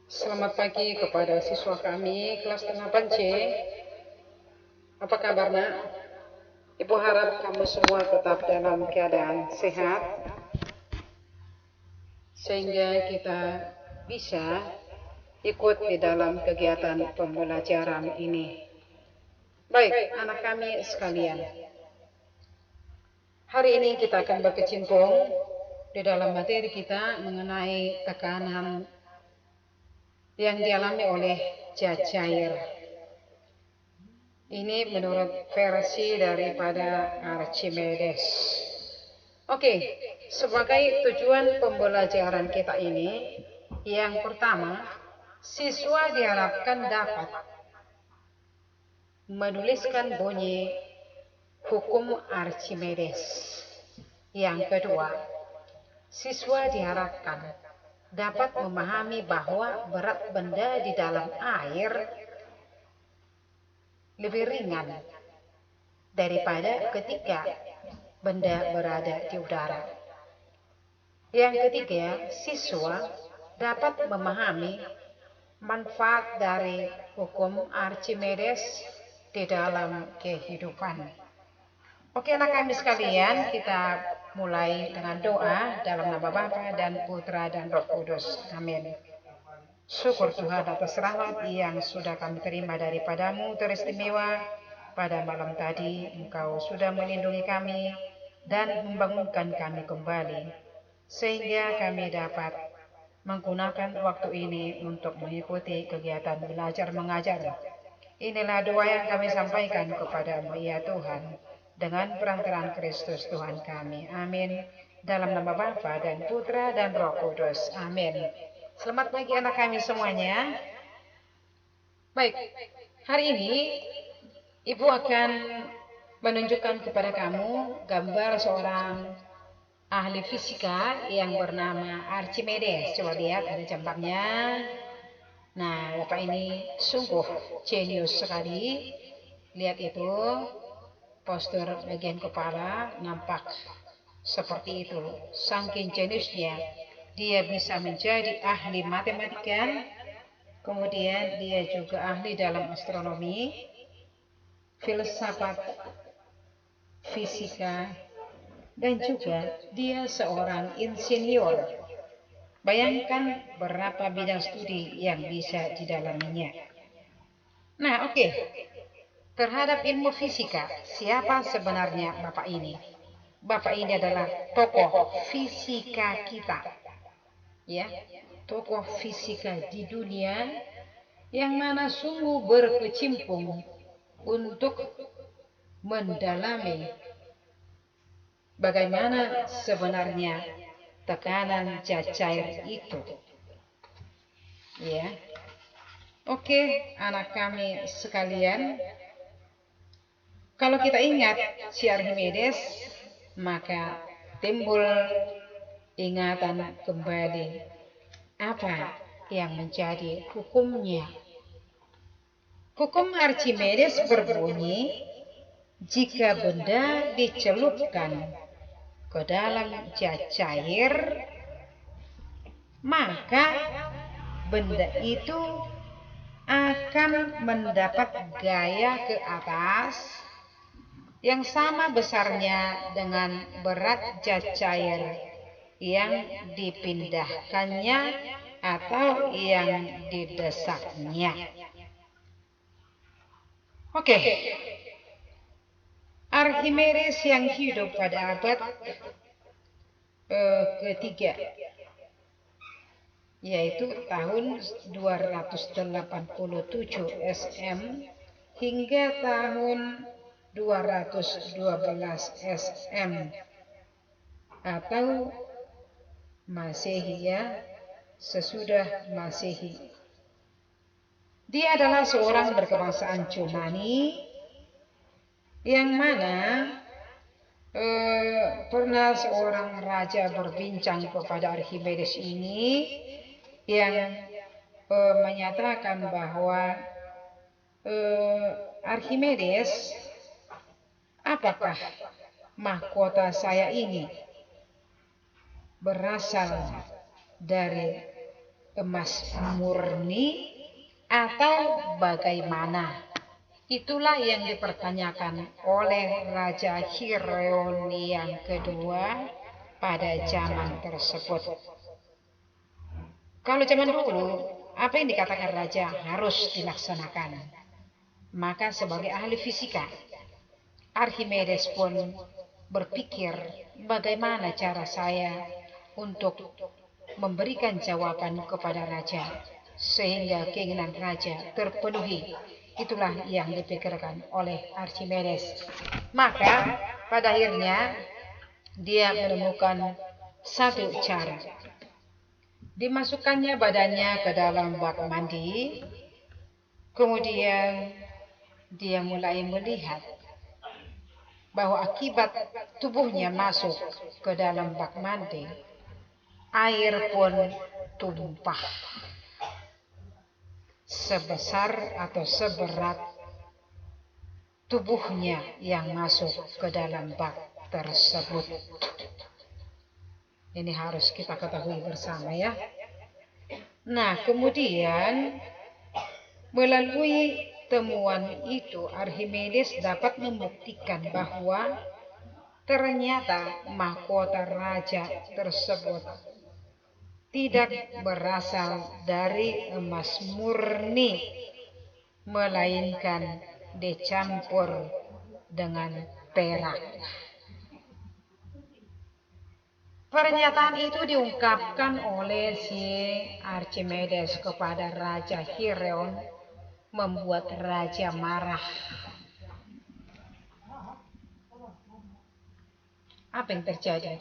Selamat pagi kepada siswa kami kelas 8C. Apa kabar, Nak? Ibu harap kamu semua tetap dalam keadaan sehat sehingga kita bisa ikut di dalam kegiatan pembelajaran ini. Baik, anak kami sekalian. Hari ini kita akan berkecimpung di dalam materi kita mengenai tekanan yang dialami oleh Jajair. Ini menurut versi daripada Archimedes. Oke, sebagai tujuan pembelajaran kita ini, yang pertama, siswa diharapkan dapat menuliskan bunyi hukum Archimedes. Yang kedua, siswa diharapkan dapat memahami bahwa berat benda di dalam air lebih ringan daripada ketika benda berada di udara. Yang ketiga, siswa dapat memahami manfaat dari hukum Archimedes di dalam kehidupan. Oke, anak kami sekalian, kita mulai dengan doa dalam nama Bapa dan Putra dan Roh Kudus. Amin. Syukur Tuhan atas rahmat yang sudah kami terima daripadamu teristimewa pada malam tadi. Engkau sudah melindungi kami dan membangunkan kami kembali, sehingga kami dapat menggunakan waktu ini untuk mengikuti kegiatan belajar mengajar. Inilah doa yang kami sampaikan kepadamu ya Tuhan, dengan perantaraan Kristus Tuhan kami. Amin. Dalam nama Bapa dan Putra dan Roh Kudus. Amin. Selamat pagi anak kami semuanya. Baik, hari ini Ibu akan menunjukkan kepada kamu gambar seorang ahli fisika yang bernama Archimedes. Coba lihat, ada gambarnya. Nah, Bapak ini sungguh jenius sekali. Lihat itu, postur bagian kepala nampak seperti itu. Saking jeniusnya, dia bisa menjadi ahli matematika, kemudian dia juga ahli dalam astronomi, filsafat, fisika, dan juga dia seorang insinyur. Bayangkan berapa bidang studi yang bisa didalaminya. Nah, oke. Terhadap ilmu fisika, siapa sebenarnya Bapak ini? Bapak ini adalah tokoh fisika kita. Ya, tokoh fisika di dunia yang mana sungguh berkecimpung untuk mendalami bagaimana sebenarnya tekanan Jajair itu. Ya. Oke, anak kami sekalian, kalau kita ingat si Archimedes, maka timbul ingatan kembali apa yang menjadi hukumnya. Hukum Archimedes berbunyi, jika benda dicelupkan ke dalam Jajair, maka benda itu akan mendapat gaya ke atas yang sama besarnya dengan berat Jajair yang dipindahkannya atau yang didesaknya. Oke. Archimedes yang hidup pada abad ketiga, yaitu tahun 287 SM hingga tahun 212 SM atau Masehi, ya, sesudah Masehi. Dia adalah seorang berkebangsaan Yunani yang mana pernah seorang raja berbincang kepada Archimedes ini yang menyatakan bahwa Archimedes, apakah mahkota saya ini berasal dari emas murni atau bagaimana? Itulah yang dipertanyakan oleh Raja Hireon yang kedua pada zaman tersebut. Kalau zaman dulu, apa yang dikatakan raja harus dilaksanakan. Maka sebagai ahli fisika, Archimedes pun berpikir bagaimana cara saya untuk memberikan jawaban kepada raja sehingga keinginan raja terpenuhi. Itulah yang dipikirkan oleh Archimedes. Maka pada akhirnya dia menemukan satu cara. Dimasukkannya badannya ke dalam bak mandi, kemudian dia mulai melihat bahwa akibat tubuhnya masuk ke dalam bak mandi, air pun tumpah sebesar atau seberat tubuhnya yang masuk ke dalam bak tersebut. Ini harus kita ketahui bersama ya. Nah, kemudian melalui temuan itu Archimedes dapat membuktikan bahwa ternyata mahkota raja tersebut tidak berasal dari emas murni, melainkan dicampur dengan perak. Pernyataan itu diungkapkan oleh si Archimedes kepada Raja Hireon, membuat raja marah. Apa yang terjadi?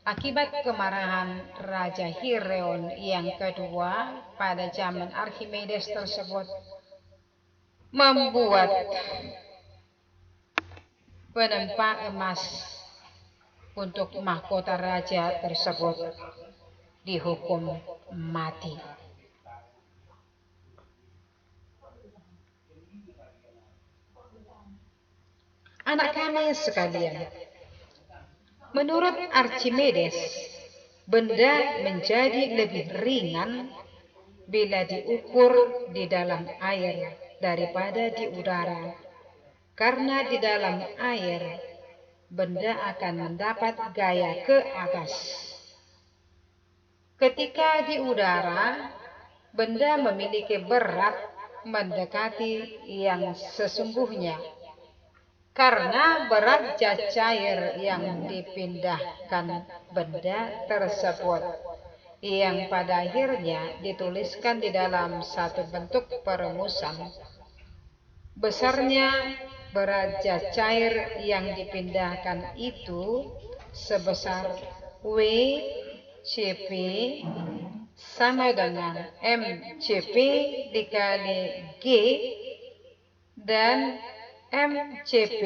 Akibat kemarahan Raja Hireon yang kedua pada zaman Archimedes tersebut, membuat penempa emas untuk mahkota raja tersebut dihukum mati. Anak kami sekalian, menurut Archimedes, benda menjadi lebih ringan bila diukur di dalam air daripada di udara, karena di dalam air benda akan mendapat gaya ke atas. Ketika di udara, benda memiliki berat mendekati yang sesungguhnya, karena berat zat cair yang dipindahkan benda tersebut, yang pada akhirnya dituliskan di dalam satu bentuk perumusan. Besarnya berat zat cair yang dipindahkan itu sebesar W CP sama dengan MCP dikali G, dan MCP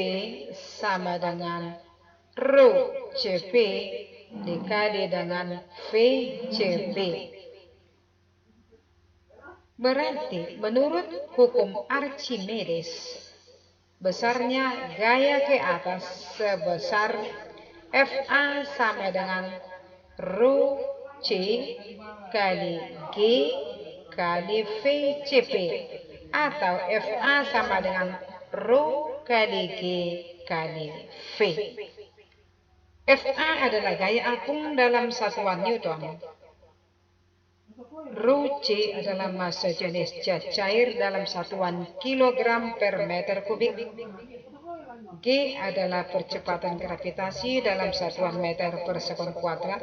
sama dengan Rho CP dikali dengan VCP. Berarti menurut hukum Archimedes, besarnya gaya ke atas sebesar FA sama dengan Rho C kali G kali VCP, atau FA sama dengan Rho kali G kali V. FA adalah gaya apung dalam satuan Newton. Rho C adalah massa jenis zat cair dalam satuan kilogram per meter kubik. G adalah percepatan gravitasi dalam satuan meter per sekon kuadrat.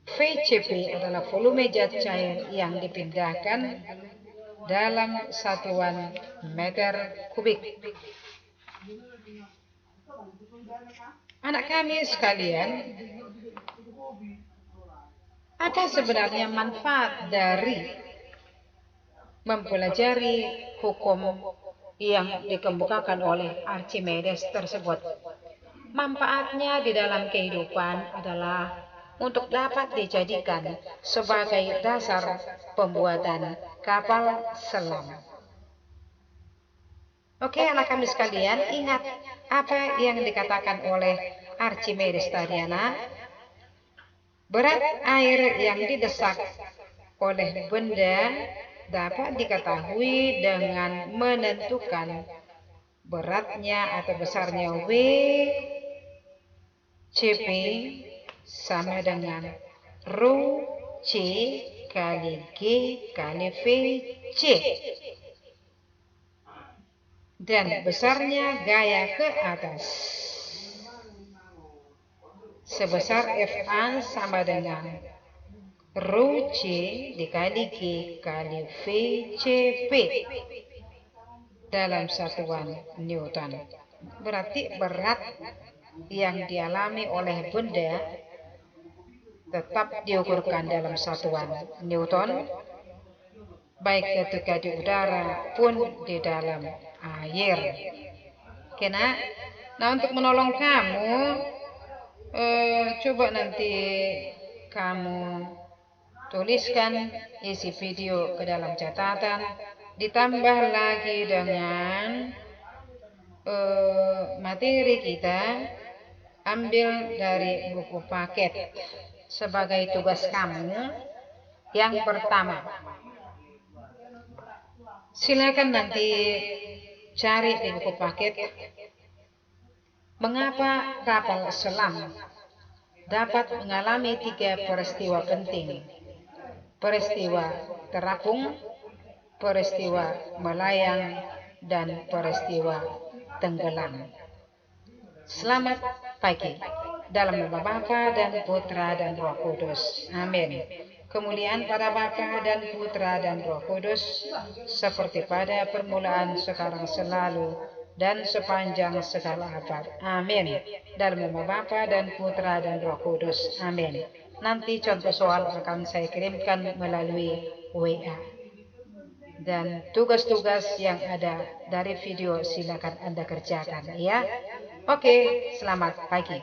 VCP adalah volume zat cair yang dipindahkan dalam satuan meter kubik. Anak kami sekalian, apa sebenarnya manfaat dari mempelajari hukum yang dikemukakan oleh Archimedes tersebut? Manfaatnya di dalam kehidupan adalah untuk dapat dijadikan sebagai dasar pembuatan kapal selam. Oke, anak kami sekalian, ingat apa yang dikatakan oleh Archimedes tadi, anak. Berat air yang didesak oleh benda dapat diketahui dengan menentukan beratnya atau besarnya V CP sama dengan Rho C kali G kali V C, dan besarnya gaya ke atas sebesar Fa sama dengan Rho C dikali G kali V CP dalam satuan Newton. Berarti berat yang dialami oleh benda tetap diukurkan dalam satuan Newton, baik ketika di udara pun di dalam air. Oke, nah untuk menolong kamu, coba nanti kamu tuliskan isi video ke dalam catatan, ditambah lagi dengan materi kita, ambil dari buku paket sebagai tugas kamu. Yang pertama, silakan nanti cari di buku paket mengapa kapal selam dapat mengalami 3 peristiwa penting: peristiwa terapung, peristiwa melayang, dan peristiwa tenggelam. Selamat pagi. Dalam nama Bapa dan Putra dan Roh Kudus. Amin. Kemuliaan pada Bapa dan Putra dan Roh Kudus, seperti pada permulaan, sekarang, selalu, dan sepanjang segala abad. Amin. Dalam nama Bapa dan Putra dan Roh Kudus. Amin. Nanti contoh soal akan saya kirimkan melalui WA. Dan tugas-tugas yang ada dari video silakan Anda kerjakan ya. Oke, selamat pagi.